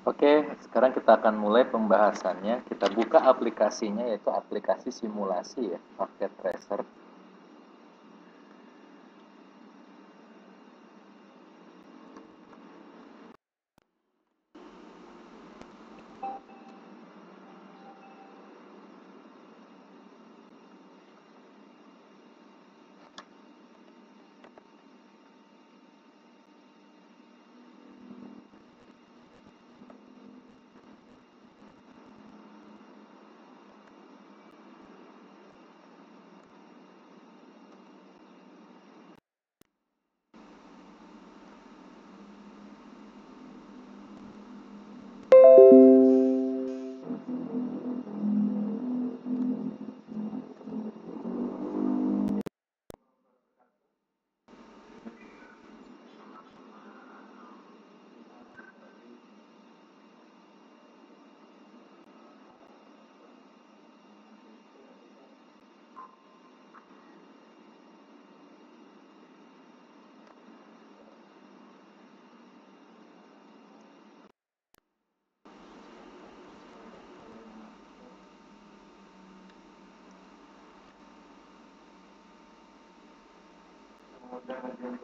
Oke, sekarang kita akan mulai pembahasannya. Kita buka aplikasinya, yaitu aplikasi simulasi ya, Packet Tracer.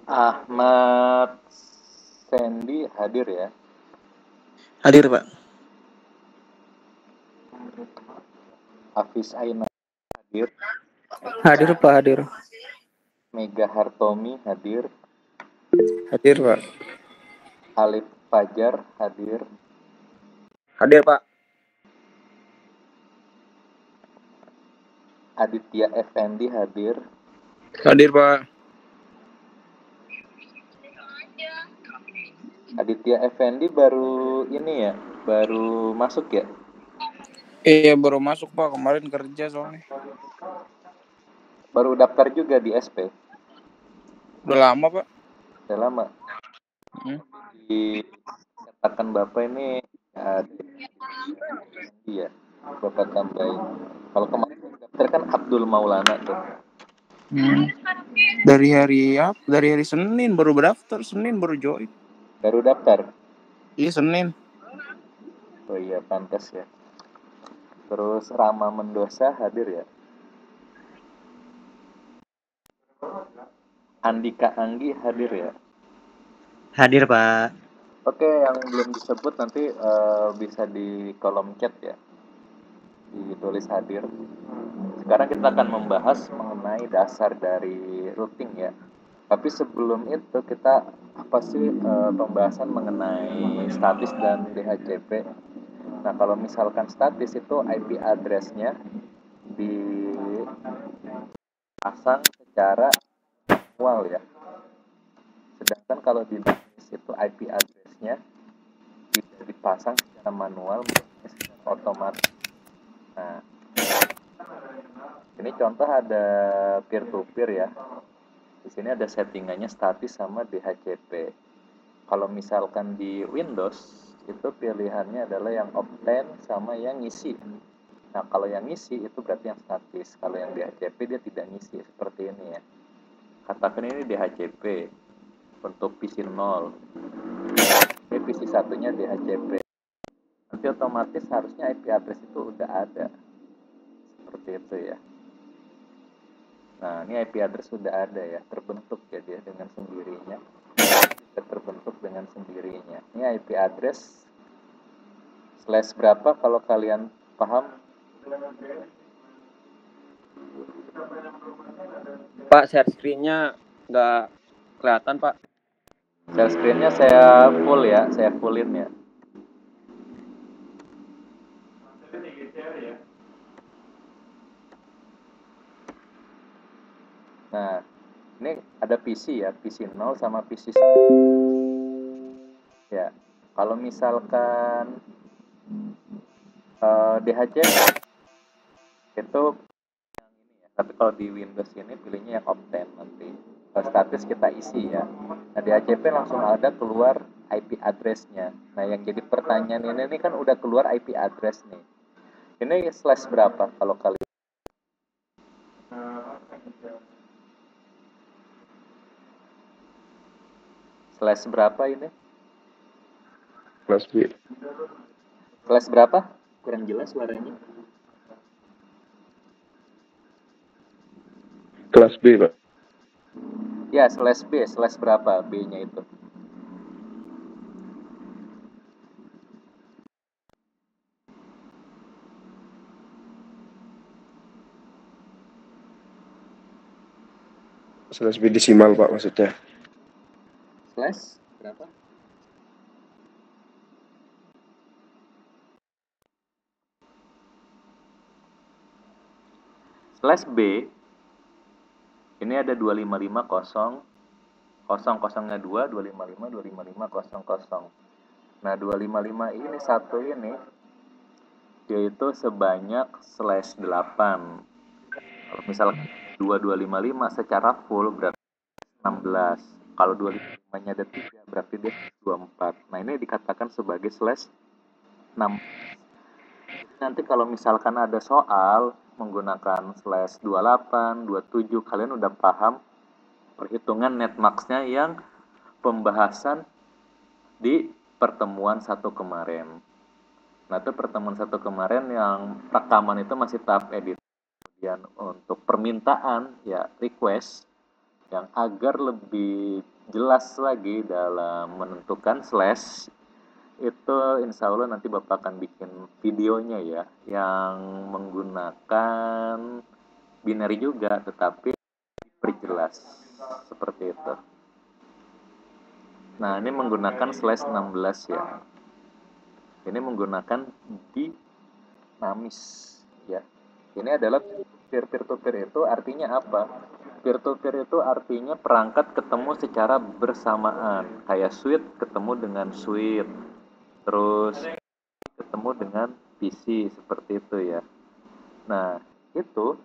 Ahmad Sandy hadir ya. Hadir, Pak. Hafiz Aina hadir. Hadir, Pak, hadir. Mega Hartomi hadir. Hadir, Pak. Alif Fajar hadir. Hadir, Pak. Aditya Effendi hadir. Hadir, Pak. Aditya Effendi baru ini ya, baru masuk ya? Iya, baru masuk, Pak. Kemarin kerja soalnya. Baru daftar juga di SP? Udah lama, Pak. Udah lama? Dikatakan Bapak ini iya, Bapak tambahin. Kalau kemarin daftar kan Abdul Maulana tuh. Dari hari Senin baru berdaftar, Senin baru join. Baru daftar? Iya, Senin. Oh iya, pantas ya. Terus Rama Mendoza hadir ya? Andika Anggi hadir ya? Hadir, Pak. Oke, yang belum disebut nanti bisa di kolom chat ya, ditulis hadir. Sekarang kita akan membahas mengenai dasar dari routing ya. Tapi sebelum itu kita apa sih pembahasan mengenai statis dan DHCP. Nah, kalau misalkan statis itu IP address-nya dipasang secara manual ya. Sedangkan kalau di DNS itu IP address-nya tidak dipasang secara manual, secara otomatis. Nah, ini contoh ada peer to peer ya. Di sini ada settingannya statis sama DHCP. Kalau misalkan di Windows itu pilihannya adalah yang obtain sama yang ngisi. Nah, kalau yang ngisi itu berarti yang statis. Kalau yang DHCP dia tidak ngisi seperti ini ya. Katakan ini DHCP untuk PC 0. Ini PC satunya DHCP. Nanti otomatis harusnya IP address itu udah ada. Seperti itu ya. Nah, ini IP address sudah ada ya, terbentuk ya dia dengan sendirinya. Terbentuk dengan sendirinya. Ini IP address slash berapa kalau kalian paham? Pak, share screen-nya nggak kelihatan, Pak. Share screen-nya saya full ya, saya fullin ya. Nah, ini ada PC ya, PC 0 sama PC 1. Ya, kalau misalkan DHC itu yang ini ya, tapi kalau di Windows ini pilihnya yang Opten nanti. Status kita isi ya. Nah, DHCP langsung ada keluar IP address-nya. Nah, yang jadi pertanyaan ini kan udah keluar IP address nih. Ini slash berapa kalau kalian? Slash berapa ini? Kelas B. Kelas berapa? Kurang jelas suaranya. Kelas B, Pak. Ya, slash B, slash berapa B-nya itu? Slash B desimal, Pak, maksudnya. Slash berapa? Slash B ini ada 2550 kosongnya 2 255 255 00. Nah, 255 ini satu ini yaitu sebanyak slash 8. Kalau misalkan 2255 secara full berarti 16. Kalau 255-nya ada 3 berarti dia 24. Nah, ini dikatakan sebagai slash 6. Nanti kalau misalkan ada soal menggunakan slash 28, 27, kalian udah paham perhitungan netmax-nya yang pembahasan di pertemuan 1 kemarin. Nah, itu pertemuan 1 kemarin yang rekaman itu masih tahap edit. Kemudian untuk permintaan, ya request, yang agar lebih jelas lagi dalam menentukan slash, itu insya Allah nanti Bapak akan bikin videonya ya, yang menggunakan binary juga, tetapi diperjelas seperti itu. Nah, ini menggunakan slash 16 ya. Ini menggunakan dinamis ya. Ini adalah peer-to-peer itu artinya apa? Peer-to-peer itu artinya perangkat ketemu secara bersamaan. Kayak suite ketemu dengan suite. Terus ketemu dengan PC seperti itu ya. Nah, itu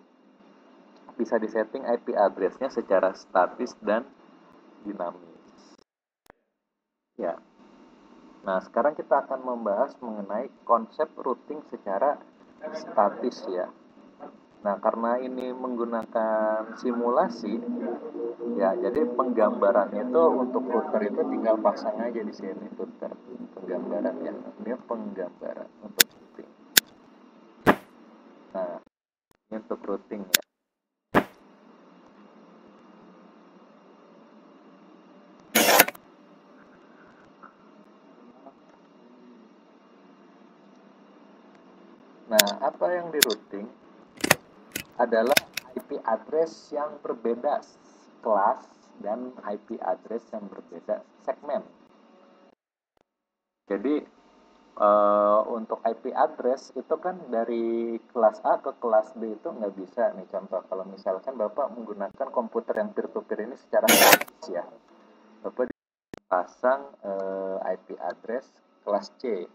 bisa disetting IP address-nya secara statis dan dinamis. Ya. Nah, sekarang kita akan membahas mengenai konsep routing secara statis ya. Nah, karena ini menggunakan simulasi, ya, jadi penggambarannya itu untuk router itu tinggal pasang aja di sini router penggambaran ya. Ini penggambaran untuk routing. Nah, ini untuk routing ya. Nah, apa yang di routing adalah IP address yang berbeda kelas dan IP address yang berbeda segmen. Jadi untuk IP address itu kan dari kelas A ke kelas B itu nggak bisa nih. Contoh kalau misalkan Bapak menggunakan komputer yang peer-to-peer ini secara gratis ya, Bapak pasang IP address kelas C.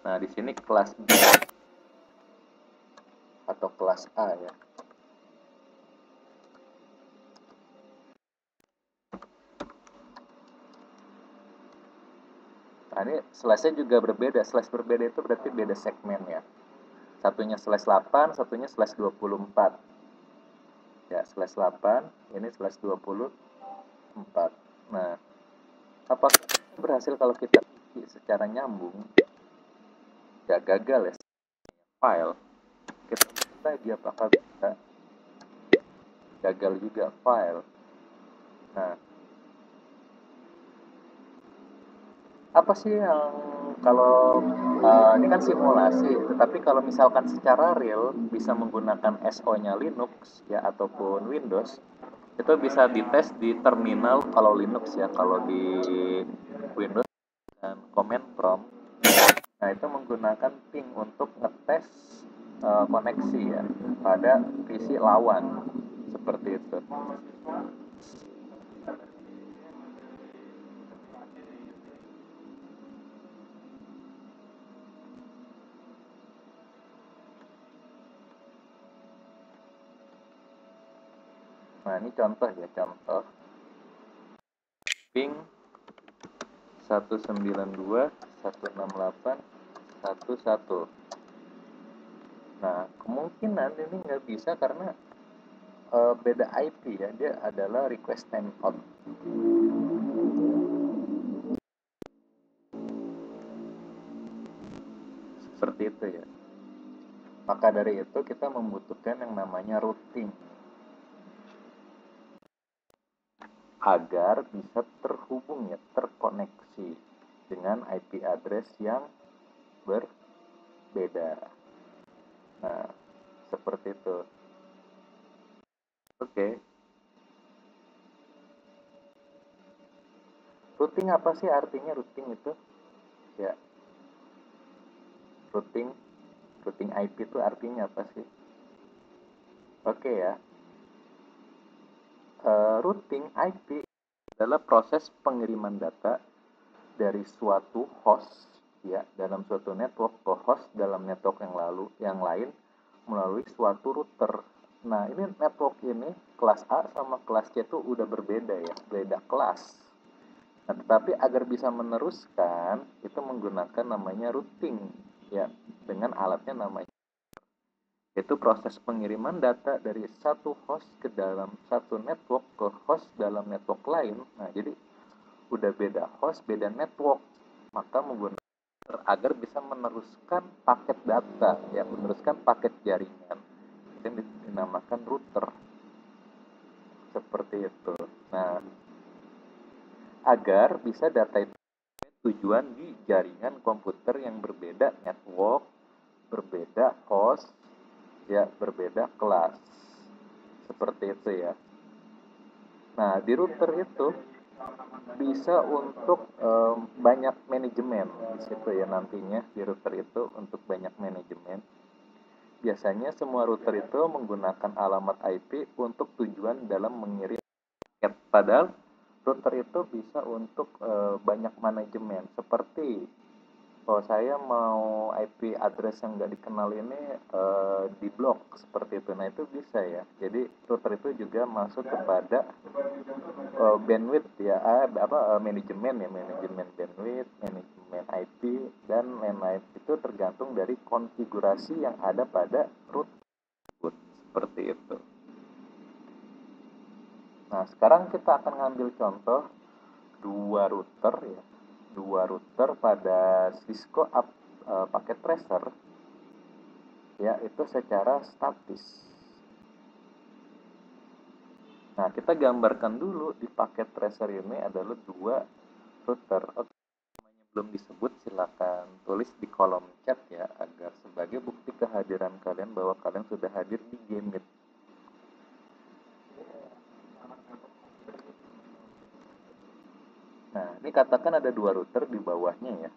Nah, di sini kelas B atau kelas A ya. Nah, ini slash-nya juga berbeda. Slash berbeda itu berarti beda segmen ya. Satunya slash 8, satunya slash 24. Ya, slash 8, ini slash 24. Nah, apakah berhasil kalau kita isi secara nyambung? Ya, gagal ya. File. Kita lagi apakah bisa? Gagal juga file. Nah, apa sih yang kalau ini kan simulasi, tetapi kalau misalkan secara real bisa menggunakan SO-nya Linux ya ataupun Windows, itu bisa dites di terminal kalau Linux ya, kalau di Windows dan command prompt. Nah, itu menggunakan ping untuk ngetes koneksi ya pada PC lawan seperti itu. Nah, ini contoh ya, contoh ping 192.168.11. Nah, kemungkinan ini nggak bisa karena beda IP ya, dia adalah request timeout. Seperti itu ya. Maka dari itu kita membutuhkan yang namanya routing agar bisa terhubung ya, terkoneksi dengan IP address yang berbeda. Nah, seperti itu. Oke. Routing apa sih artinya routing itu? Ya, routing IP itu artinya apa sih? Oke ya. Routing IP adalah proses pengiriman data dari suatu host ya dalam suatu network ke host dalam network yang lain melalui suatu router. Nah, ini network ini kelas A sama kelas C itu udah berbeda ya, beda kelas. Nah, tetapi agar bisa meneruskan itu menggunakan namanya routing ya dengan alatnya namanya itu proses pengiriman data dari satu host ke dalam satu network ke host dalam network lain. Nah, jadi udah beda host, beda network, maka menggunakan agar bisa meneruskan paket data, ya meneruskan paket jaringan. Itu dinamakan router. Seperti itu. Nah, agar bisa data itu tujuan di jaringan komputer yang berbeda network, berbeda host, ya berbeda kelas. Seperti itu ya. Nah, di router itu bisa untuk banyak manajemen di situ ya nantinya di router itu untuk banyak manajemen. Biasanya semua router itu menggunakan alamat IP untuk tujuan dalam mengirim paket. Padahal router itu bisa untuk banyak manajemen seperti kalau saya mau IP address yang nggak dikenal ini di blok seperti itu. Nah, itu bisa ya. Jadi router itu juga masuk kepada bandwidth ya, manajemen ya, manajemen bandwidth, manajemen IP dan lain-lain. Itu tergantung dari konfigurasi yang ada pada router seperti itu. Nah, sekarang kita akan ngambil contoh dua router pada Cisco paket tracer ya itu secara statis. Nah, kita gambarkan dulu di paket tracer ini adalah dua router. Oke, namanya belum disebut, silakan tulis di kolom chat ya agar sebagai bukti kehadiran kalian bahwa kalian sudah hadir di Game Meet. Nah, ini katakan ada dua router di bawahnya ya.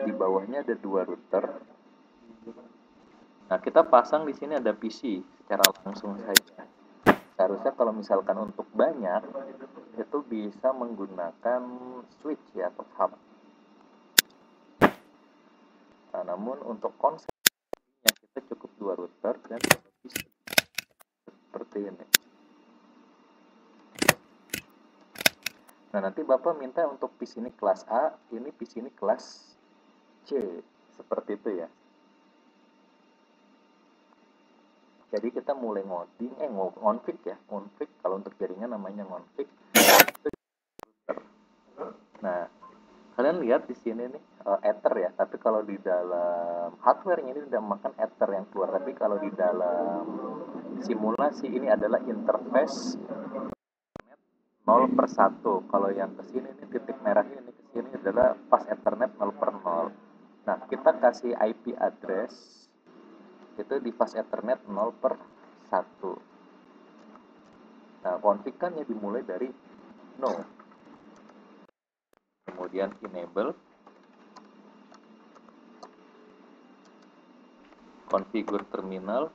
Di bawahnya ada dua router. Nah, kita pasang di sini ada PC secara langsung saja. Seharusnya kalau misalkan untuk banyak itu bisa menggunakan switch ya atau hub. Nah, namun untuk konsepnya kita cukup dua router dan PC seperti ini. Nah, nanti Bapak minta untuk PC ini kelas A, ini PC ini kelas C. Seperti itu ya. Jadi kita mulai ngonfig ya. Ngonfig, kalau untuk jaringan namanya ngonfig. Nah, kalian lihat di sini nih ether ya. Tapi kalau di dalam hardware-nya ini tidak makan ether yang keluar. Tapi kalau di dalam simulasi ini adalah interface 0/1. Kalau yang ke sini ini titik merahnya ini ke sini adalah pas Ethernet 0/0. Nah, kita kasih IP address itu di pas Ethernet 0/1. Nah, config-nya dimulai dari no. Kemudian enable, configure terminal,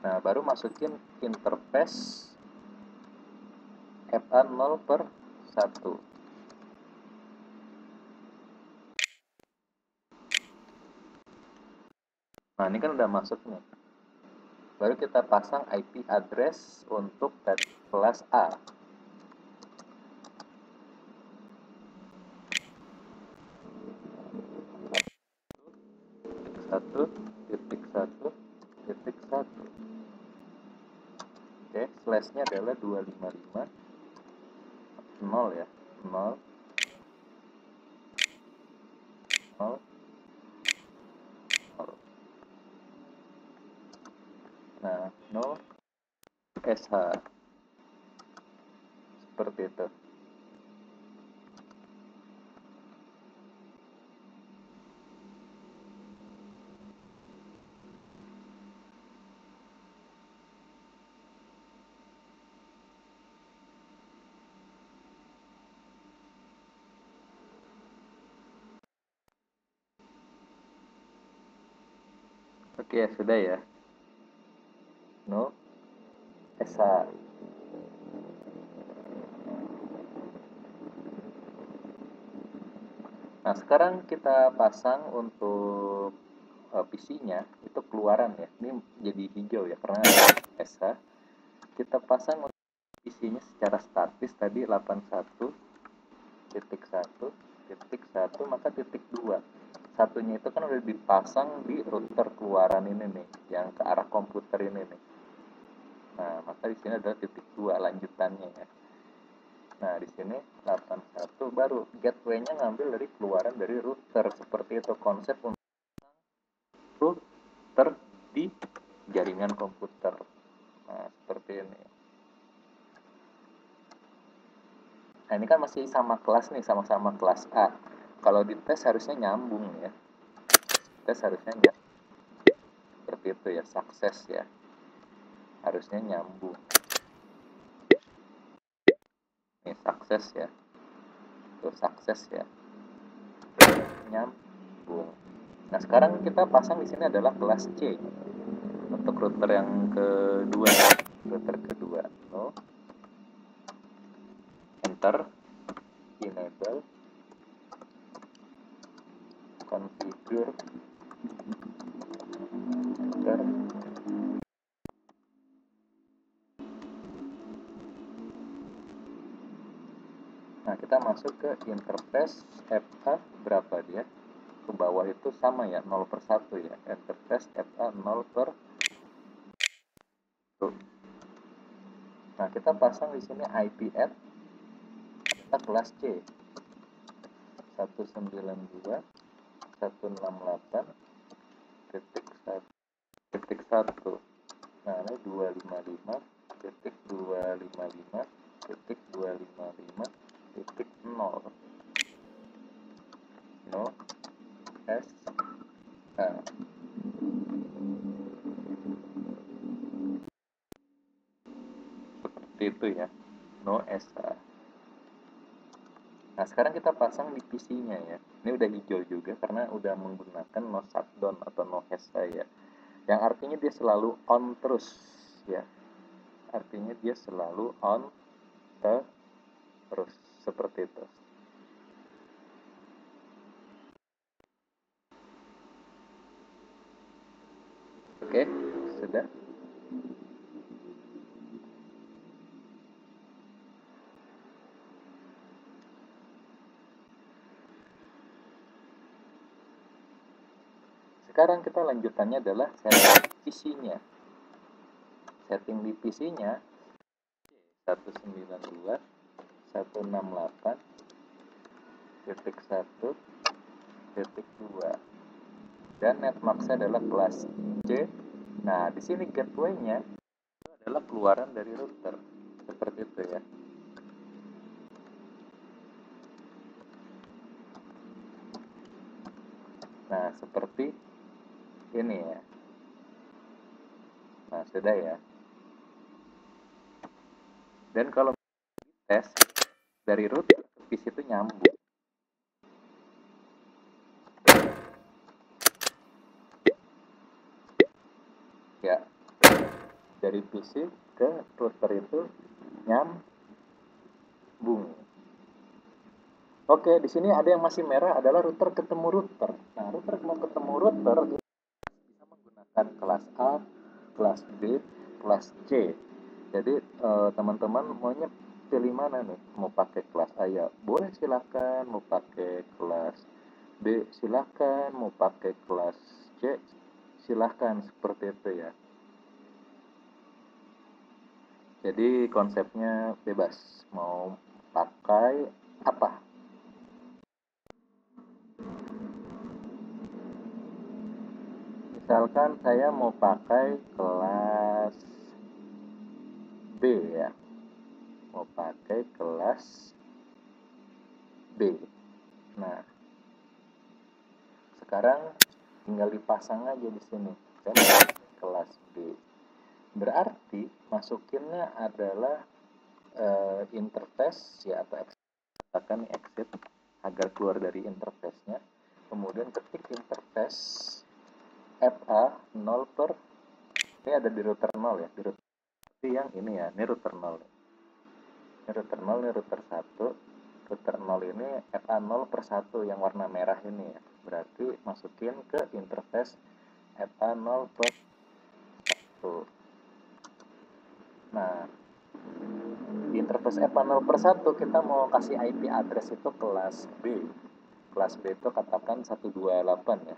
nah baru masukin interface FA 0/1. Nah, ini kan udah masuk nih. Baru kita pasang IP address untuk kelas A. 1.1.1. Oke, slashnya adalah 255 0 ya, 0 0 0. Nah, no SH seperti itu. Oke, sudah ya. No SH. Nah, sekarang kita pasang untuk PC-nya itu keluaran ya. Ini jadi hijau ya karena SH. Kita pasang untuk PC-nya secara statis tadi 81.1.1, maka titik 2. Satunya itu kan udah dipasang di router keluaran ini nih, yang ke arah komputer ini nih. Nah, maka di sini adalah titik 2 lanjutannya ya. Nah, di sini 81 baru gateway-nya ngambil dari keluaran dari router. Seperti itu konsep untuk router di jaringan komputer. Nah, seperti ini. Nah, ini kan masih sama kelas nih, sama-sama kelas A. Kalau di tes harusnya nyambung ya. Tes harusnya nyambung. Seperti itu ya, sukses ya. Harusnya nyambung. Ini sukses ya. Tuh, sukses ya. Nyambung. Nah, sekarang kita pasang di sini adalah kelas C. Untuk router yang kedua. Router kedua. No. Enter. Enable. Configure. Enter. Nah, kita masuk ke interface FA berapa dia? Ke bawah itu sama ya, 0/1 ya. Interface FA 0/1. Nah, kita pasang di sini IP add kita kelas C. 192.168.1.1. Nah, ini 255.255.255.0. No S seperti itu ya, no SH. Nah, sekarang kita pasang di PC-nya ya. Ini udah hijau juga karena udah menggunakan no shutdown atau no SH ya. Yang artinya dia selalu on terus ya. Artinya dia selalu on terus seperti itu. Oke, sudah. Sekarang kita lanjutannya adalah setting PC-nya. Setting di PC-nya 192.168.1.2 dan netmax adalah kelas C. Nah, di sini gateway-nya adalah keluaran dari router. Seperti itu ya. Nah, seperti ini ya. Nah, sudah ya. Dan kalau tes dari router ke PC itu nyambung. Ya, dari PC ke router itu nyambung. Oke, di sini ada yang masih merah adalah router ketemu router. Nah, router mau ketemu router bisa menggunakan kelas A, kelas B, kelas C. Jadi teman-teman maunya pilih mana nih? Mau pakai kelas A ya boleh silakan, mau pakai kelas B silakan, mau pakai kelas C, silahkan seperti itu ya. Jadi konsepnya bebas, mau pakai apa. Misalkan saya mau pakai kelas B ya, mau pakai kelas B. Nah, sekarang tinggal dipasang aja di sini. Saya mau pakai kelas B. Berarti masukinnya adalah interface ya, atau katakan exit agar keluar dari interface-nya. Kemudian ketik interface FA 0 per, ini ada di router 0 ya, di router yang ini ya, ini router 0. Ini router 0, ini router 1. Router 0 ini FA 0 per 1 yang warna merah ini ya. Berarti masukin ke interface FA 0 per 1. Nah, di interface FA 0 per 1 kita mau kasih IP address itu kelas B. Kelas B itu katakan 128 ya.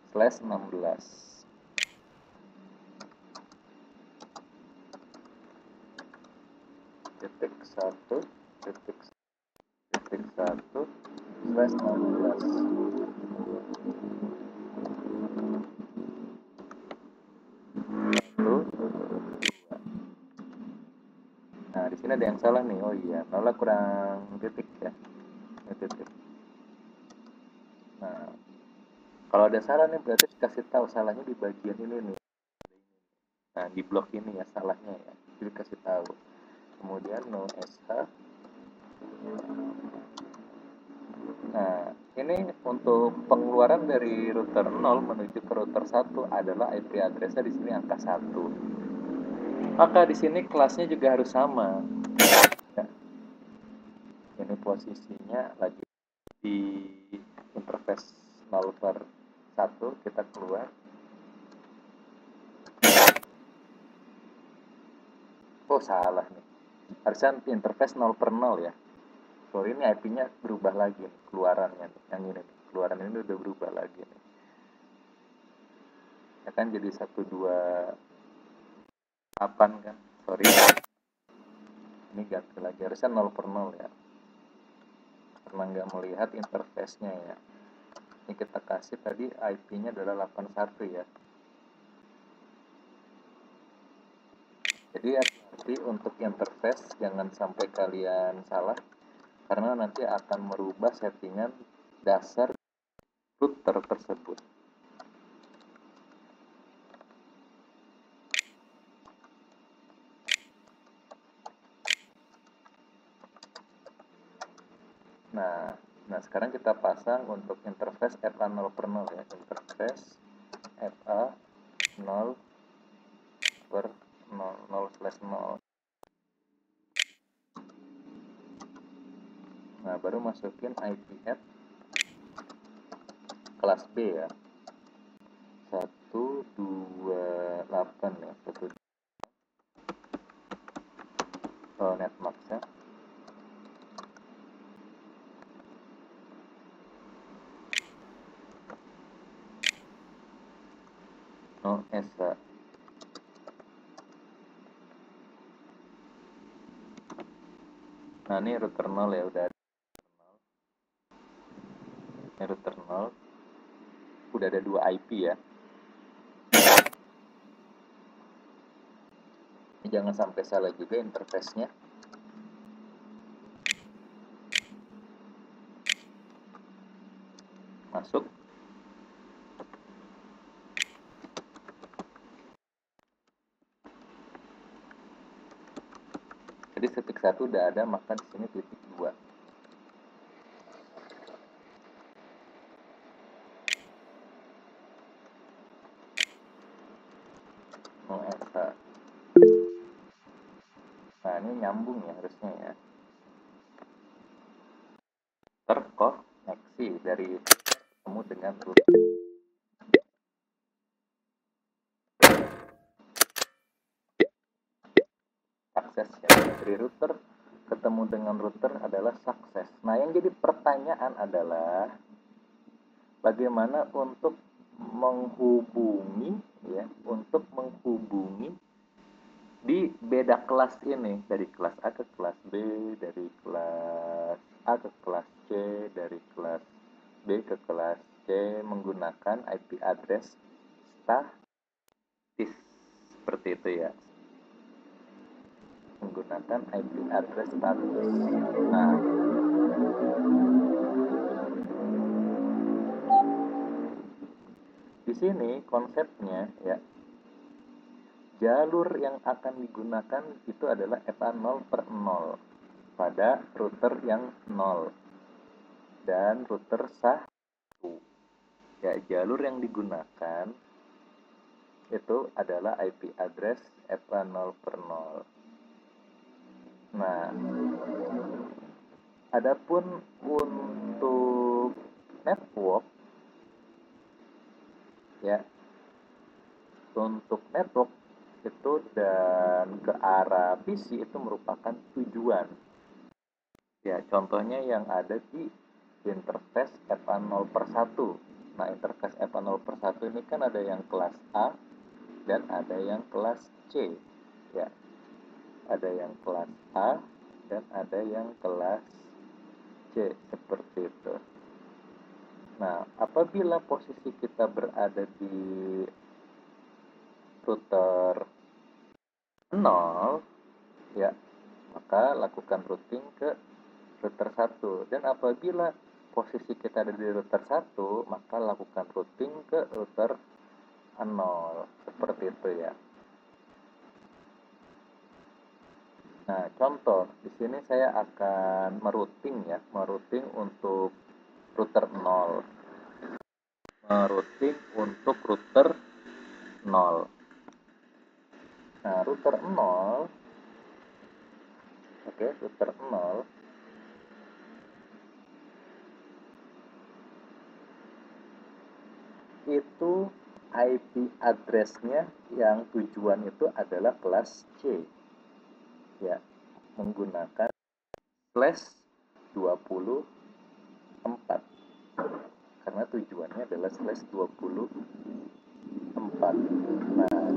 /16. Titik 1 titik 1 /16. Nah, di sini ada yang salah nih. Oh iya, nolnya kurang titik ya. Ini titik. Nah, kalau ada salah nih berarti kasih tahu salahnya di bagian ini nih. Nah, di blok ini ya salahnya ya. Jadi kasih tahu. Kemudian no SH. Nah, ini untuk pengeluaran dari router 0 menuju ke router 1 adalah IP address-nya di sini angka 1. Maka di sini kelasnya juga harus sama. Ya. Ini posisinya lagi di interface 0 per 1, kita keluar. Oh, salah nih. Harusnya interface 0 per 0 ya. Sorry, ini IP-nya berubah lagi nih, keluarannya nih. Yang ini nih, keluaran ini udah berubah lagi nih. Ya kan jadi 128 kan. Sorry. Ini ganti lagi, harusnya 0 per 0 ya. Karena nggak melihat interface-nya ya. Ini kita kasih tadi IP-nya adalah 81 ya. Jadi hati-hati untuk interface, jangan sampai kalian salah. Karena nanti akan merubah settingan dasar router tersebut. Nah sekarang kita pasang untuk interface FA 0 per 0 ya. Interface FA 0 per 0/0. Nah, baru masukin IPF kelas B ya. 128 ya. 1 netmax ya. No ESA. Nah, ini router 0 ya, udah ada. Ini router 0. Udah ada 2 IP ya. Ini jangan sampai salah juga interface-nya. Masuk. Jadi titik 1 udah ada, maka di sini titik 2. No ESA. Nah, ini nyambung ya harusnya ya. Terkoneksi dari ketemu dengan router. Sukses ya. Dari router ketemu dengan router adalah sukses. Nah, yang jadi pertanyaan adalah bagaimana untuk menghubungi di beda kelas ini, dari kelas A ke kelas B, dari kelas A ke kelas C, dari kelas B ke kelas C menggunakan IP address statis seperti itu ya, menggunakan IP address statis. Nah, di sini konsepnya ya, jalur yang akan digunakan itu adalah FA0 per 0 pada router yang 0 dan router 1. Ya, jalur yang digunakan itu adalah IP address FA0 per 0. Nah, adapun untuk network ya, untuk network itu dan ke arah PC itu merupakan tujuan. Ya, contohnya yang ada di interface FA0 per 1. Nah, interface FA0 per 1 ini kan ada yang kelas A dan ada yang kelas C. Ya, ada yang kelas A dan ada yang kelas C, seperti itu. Nah, apabila posisi kita berada di router 0, ya, maka lakukan routing ke router 1. Dan apabila posisi kita ada di router 1, maka lakukan routing ke router 0. Seperti itu ya. Nah, contoh di sini saya akan merouting untuk router 0. Merouting untuk router 0. Nah, router 0, router 0 itu IP address-nya yang tujuan itu adalah kelas C. Ya, menggunakan /24 karena tujuannya adalah /24. Nah,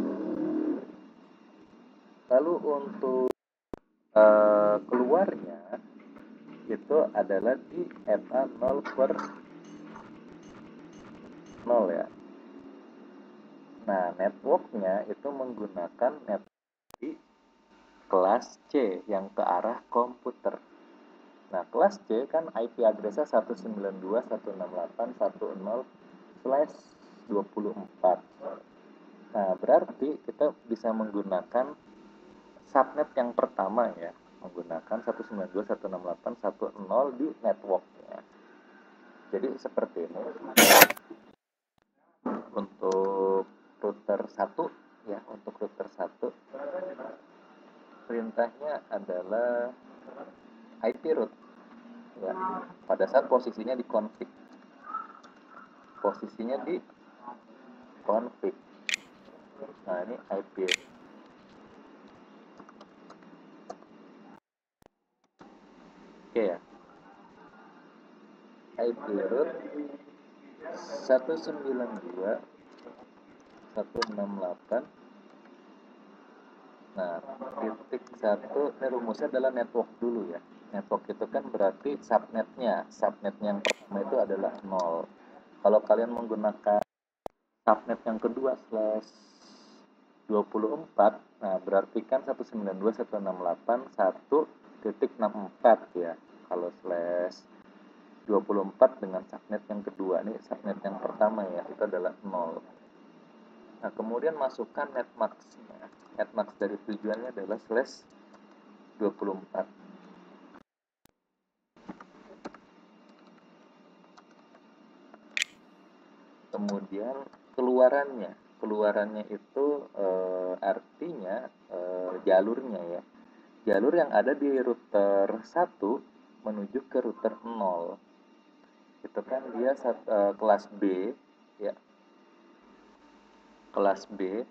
lalu untuk keluarnya itu adalah di FA0 per 0 ya. Nah, networknya itu menggunakan network di kelas C yang ke arah komputer. Nah, kelas C kan IP address-nya 192.168.10/24. Nah, berarti kita bisa menggunakan subnet yang pertama ya, menggunakan 192.168.10 di networknya. Jadi seperti ini. Untuk router 1 ya, untuk router 1 perintahnya adalah IP route ya, pada saat posisinya di config. Nah, ini IP. Oke ya. IP route 192.168. Nah, titik 1, ini rumusnya adalah network dulu ya. Network itu kan berarti subnetnya yang pertama itu adalah 0. Kalau kalian menggunakan subnet yang kedua /24, nah berarti kan 192.168.1.64 ya. Kalau /24 dengan subnet yang kedua, ini subnet yang pertama ya, itu adalah 0. Nah, kemudian masukkan netmax-nya. Netmax dari tujuannya adalah /24. Kemudian keluarannya itu artinya jalurnya ya. Jalur yang ada di router 1 menuju ke router 0. Itu kan dia kelas B ya. Kelas B.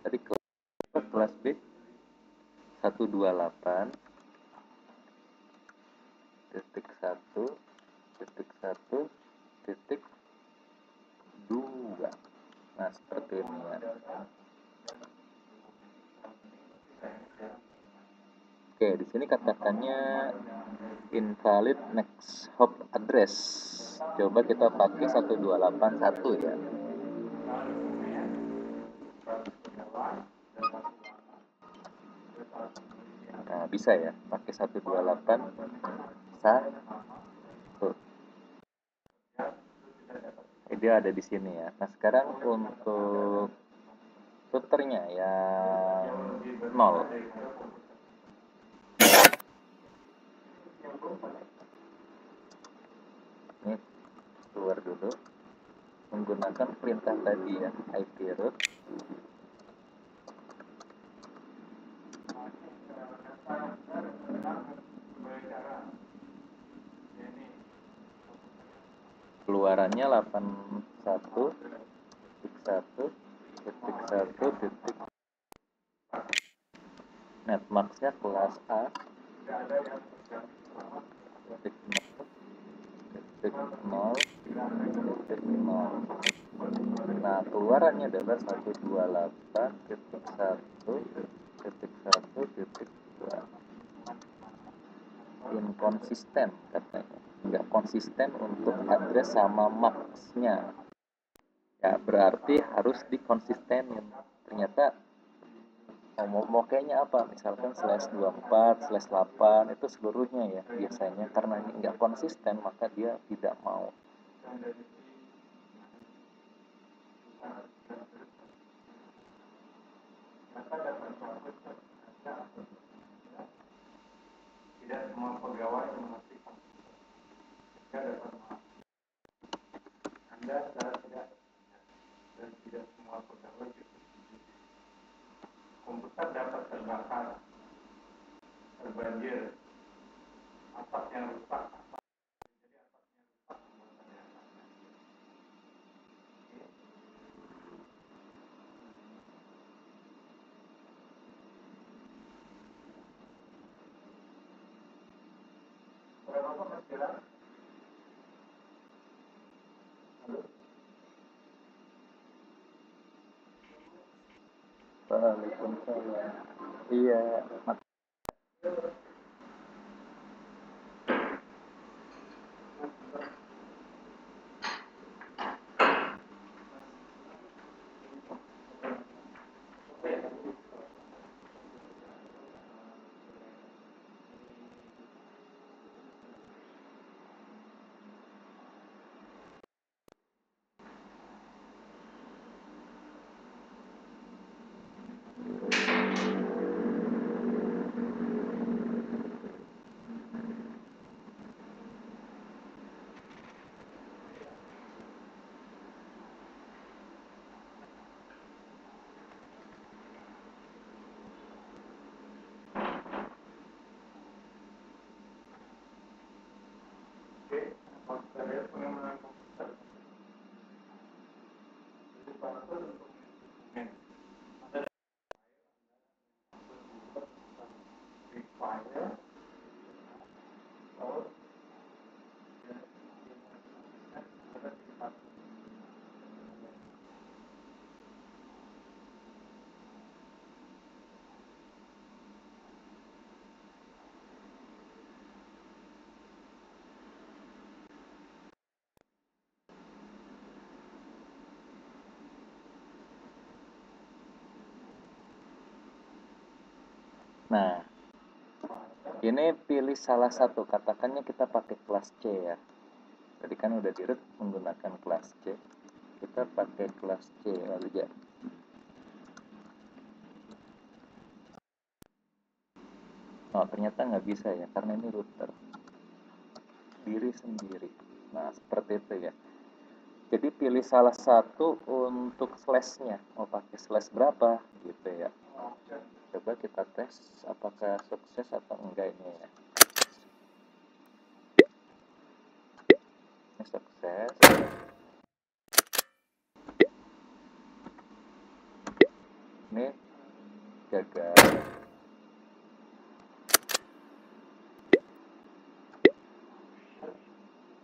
Tadi kelas B 128 titik 1 titik 1 titik 2. Nah, seperti ini ya. Oke, di sini katakannya invalid next hop address. Coba kita pakai 1281 ya. Nah, bisa ya, pakai 128.1. Dia ada di sini ya. Nah, sekarang untuk routernya yang 0. Ini keluar dulu menggunakan perintah tadi ya, IP root keluarannya 81.1.1. Netmasknya kelas A titik 0 titik 0. Nah, keluarannya adalah 128.1.1.2. Inkonsisten katanya, nggak konsisten untuk address sama max-nya ya, berarti harus dikonsistenin. Ternyata mau kayaknya apa, misalkan /24/8 itu seluruhnya ya biasanya, karena ini nggak konsisten maka dia tidak mau. Tidak semua pegawai memastikan Anda tidak, dan tidak semua pegawai komputer dapat terbakar, terbanjir, atapnya rusak. Waalaikumsalam. Iya. Nah, ini pilih salah satu, katakannya kita pakai kelas C ya. Tadi kan udah di root menggunakan kelas C, kita pakai kelas C lalu ya. Oh, ternyata nggak bisa ya, karena ini router diri sendiri. Nah, seperti itu ya. Jadi pilih salah satu untuk slashnya, mau pakai slash berapa gitu ya. Coba kita tes apakah sukses atau enggak ini ya. Ini sukses. Ini gagal.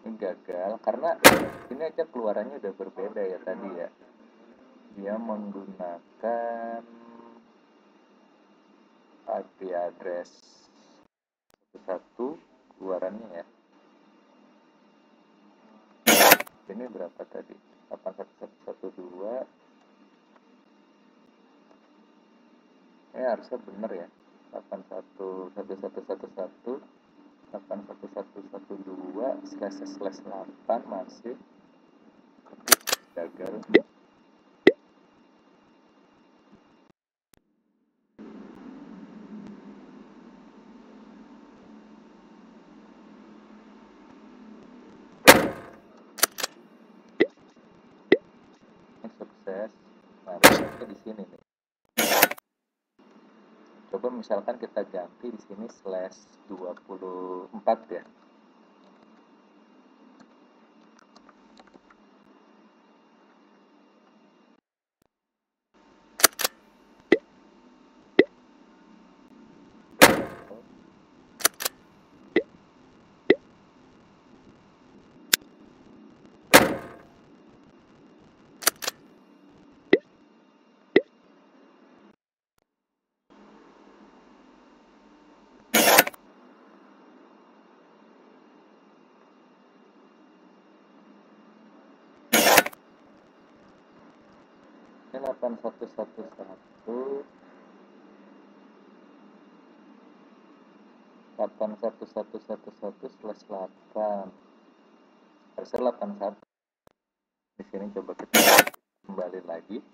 Ini gagal karena ini aja keluarannya udah berbeda ya tadi ya. Dia menggunakan IP address 11 keluarannya ya. Ini berapa tadi? 81112. Ini harusnya bener ya. 81111 81112//8 masih gagal. Sukses. Nah, ini di sini nih. Coba misalkan kita ganti di sini /24 ya. Ini 8111 81111/8 harusnya 81. Di sini coba kita kembali lagi.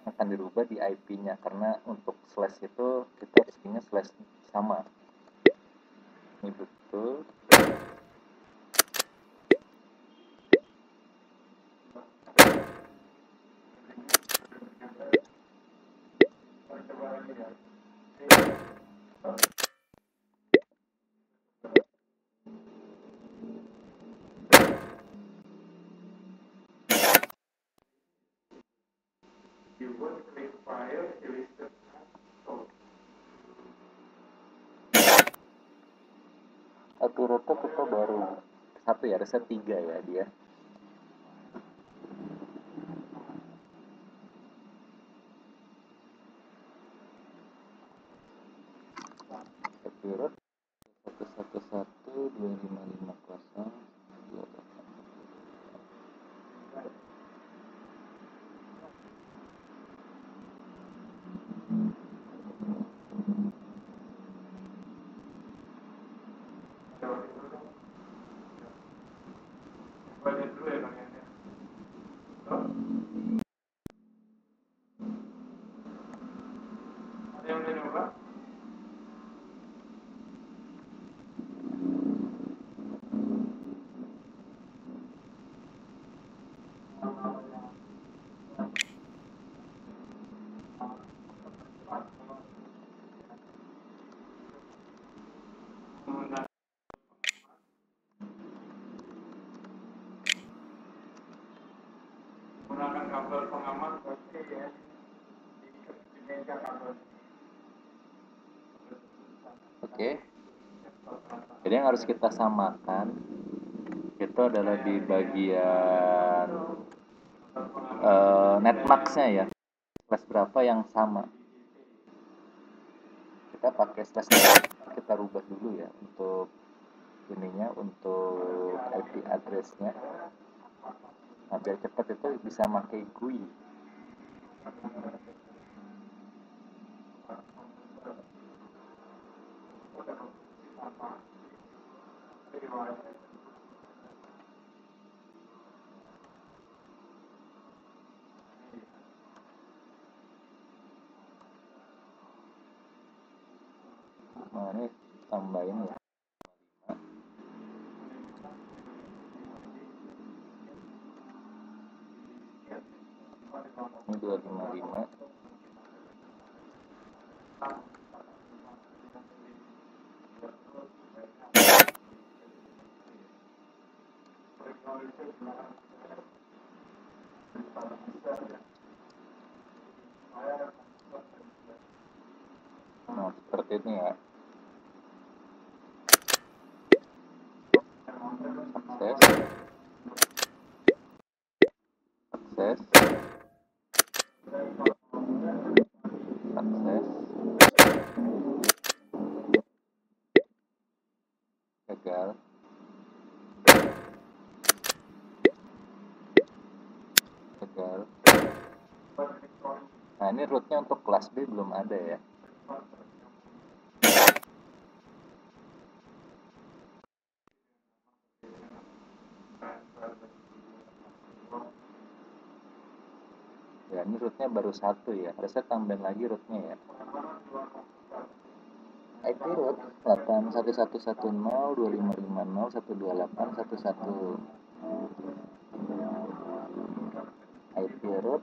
Akan dirubah di IP-nya karena untuk slash itu kita pastinya slash sama. Ini betul. Rata-rata kita baru satu ya, ada 3 ya dia. Rata-rata 1112550. Menggunakan kabel pengaman pasti ya di meja kabel. Oke. Jadi yang harus kita samakan itu adalah di bagian netmax-nya ya. Slash berapa yang sama. Kita pakai slash, kita rubah dulu ya untuk ininya, untuk IP address-nya. Nah, biar cepat itu bisa pakai GUI. ini tambahin ya. Ini 255. Nah, seperti ini ya. Akses. Akses. Akses. Gagal. Gagal. Nah, ini rootnya untuk kelas B belum ada ya. Ya, ini rootnya baru 1 ya. Harusnya tambahin lagi rootnya ya. IP root 8110255011. IP root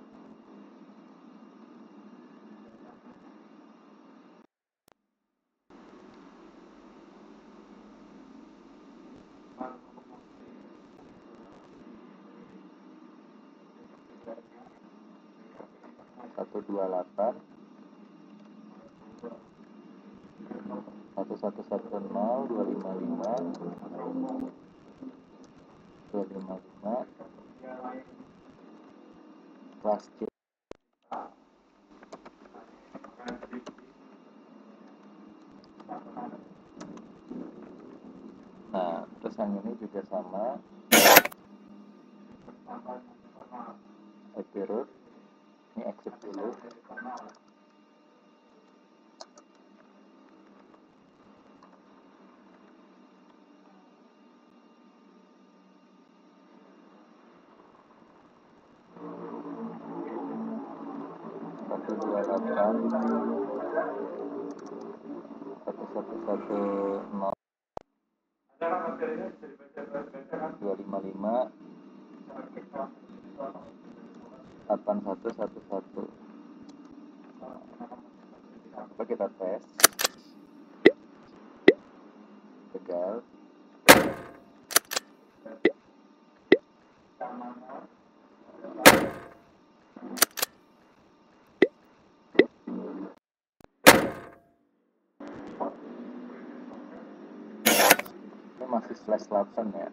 satu dua delapan 1110255 kelas C. Nah, terus yang ini juga sama. IP root ini exit dulu. Satu dua delapan 1110 255 8111. Coba kita tes. Gagal. Ini masih /8 ya.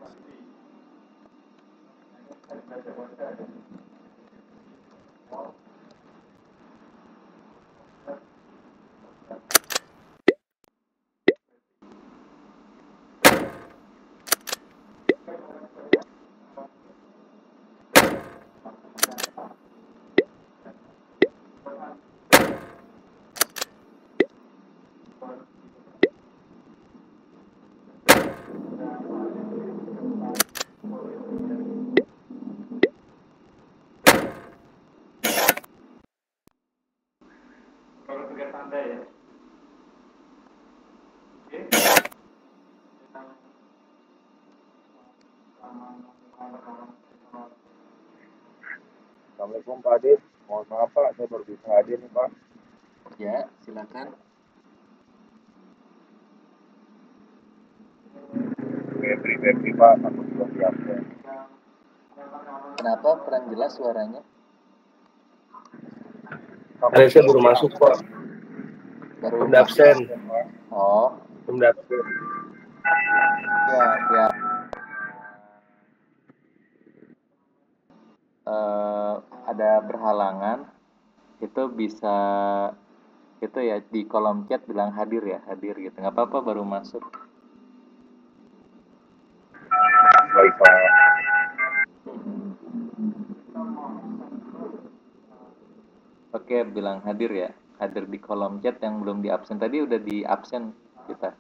Kalau pakai tanda ya. Oke. Assalamualaikum Pak Adit. Mohon maaf Pak, saya baru bisa hadir nih Pak. Ya, silakan. Febri Pak, aku belum siap ya. Kenapa kurang jelas suaranya? Saya baru masuk Pak. Baru Belum absen. Oh, Belum absen. ya, ya. Ada berhalangan, itu bisa itu ya di kolom chat bilang hadir ya, hadir gitu. Nggak apa-apa baru masuk. Baik Pak. Oke, bilang hadir ya. Hadir di kolom chat yang belum di absen. Tadi udah di absen kita.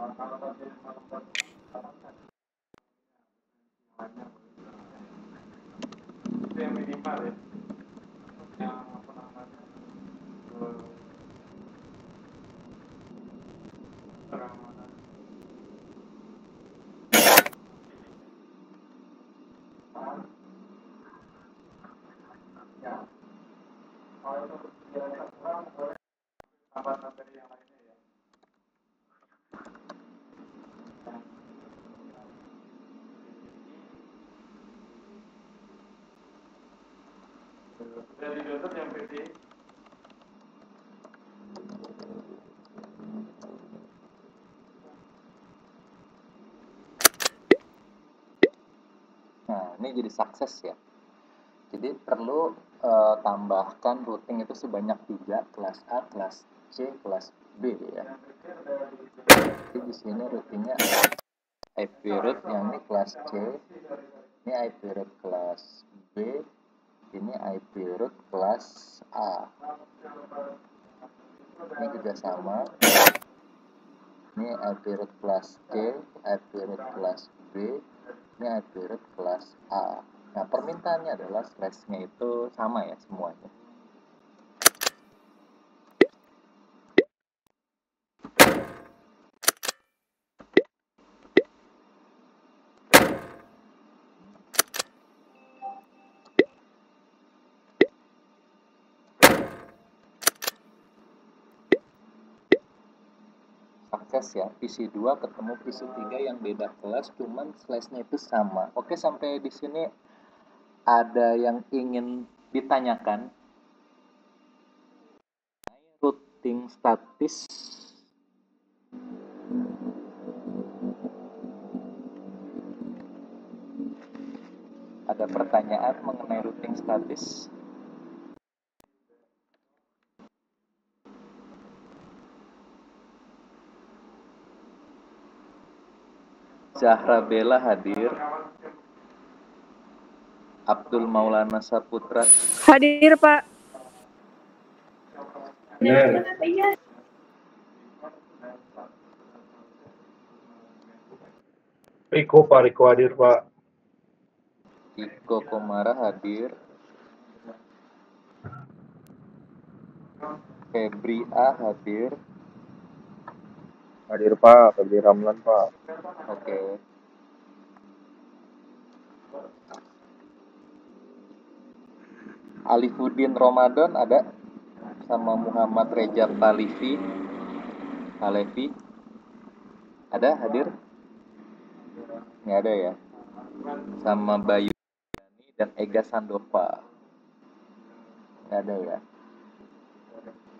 Itu yang minimal ya. Yang apa namanya? Keamanan. Ya. Kalau itu berjalan kurang boleh tambah materi yang lainnya ya. Dari download yang PD. Nah, ini jadi sukses ya. Jadi perlu tambahkan routing itu sebanyak 3, kelas A, kelas C, kelas B ya. Jadi di sini routingnya IP root yang ini kelas C, ini IP root kelas B, ini IP root kelas A. Ini juga sama. Ini IP root kelas C, IP root kelas B, ini IP root kelas A. Nah, permintaannya adalah slash-nya itu sama ya semuanya. Sukses ya, PC2 ketemu PC3 yang beda kelas, cuman slash-nya itu sama. Oke, sampai di sini ada yang ingin ditanyakan? Routing statis ada pertanyaan mengenai routing statis? Zahra Bella hadir. Abdul Maulana Saputra Hadir, Pak. Bener. Riko hadir Pak. Iko Komara hadir. Febri A hadir. Hadir Pak, Febri Ramlan Pak. Oke. Alifuddin Ramadan ada sama Muhammad Reza Palevi. Ada hadir? Nggak ada ya. Sama Bayu dan Ega Sandova. Nggak ada ya.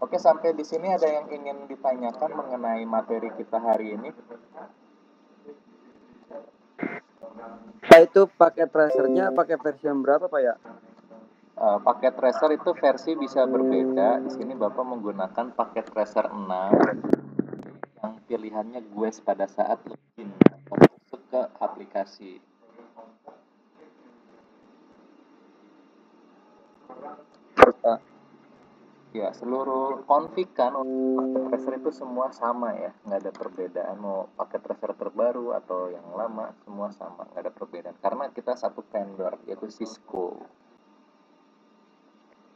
Oke, sampai di sini ada yang ingin ditanyakan mengenai materi kita hari ini? Pak, itu pakai tracernya pakai versi yang berapa, Pak ya? Paket tracer itu versi bisa berbeda. Di sini Bapak menggunakan paket tracer 6 yang pilihannya GUES pada saat login atau masuk ke aplikasi. Ya, seluruh config kan paket tracer itu semua sama ya, nggak ada perbedaan mau paket tracer terbaru atau yang lama, semua sama, nggak ada perbedaan karena kita satu vendor yaitu Cisco.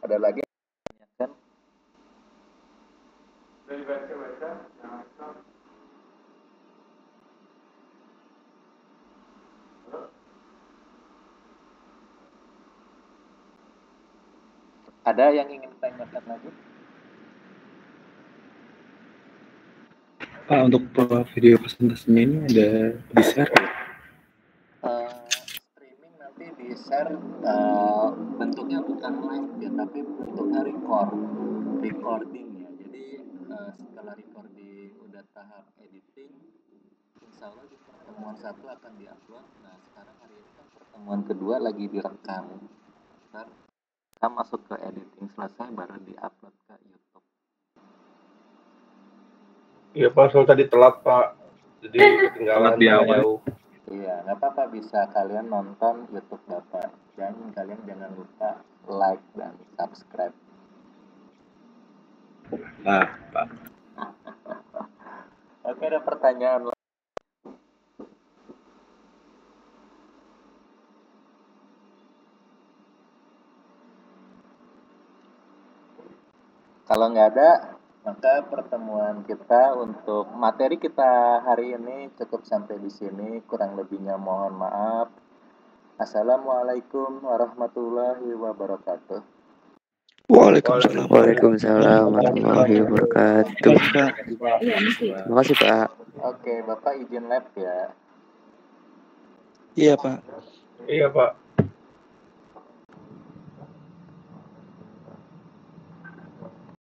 Ada lagi kan? Dari baca-baca yang itu. Ada yang ingin ditanyakan lagi? Pak, untuk video presentasinya ini ada di share ya? Streaming nanti di share bentuknya bukan live ya, tapi bentuknya recording ya. Jadi setelah recording udah tahap editing, insya Allah di pertemuan 1 akan diupload. Nah, sekarang hari ini kan pertemuan kedua lagi direkam. Ntar kita masuk ke editing selesai baru diupload ke YouTube. Iya Pak, soal tadi telat Pak. Jadi ketinggalan jauh. Iya, nggak apa-apa, bisa kalian nonton YouTube Bapak. Dan kalian jangan lupa like dan subscribe. Pak. Oke, ada pertanyaan Kalau nggak ada, maka pertemuan kita untuk materi kita hari ini cukup sampai di sini. Kurang lebihnya mohon maaf. Assalamualaikum warahmatullahi wabarakatuh. Waalaikumsalam. Waalaikumsalam warahmatullahi wabarakatuh. Pak. Terima kasih Pak. Oke, Bapak izin lab ya. Iya, Pak. Iya, Pak.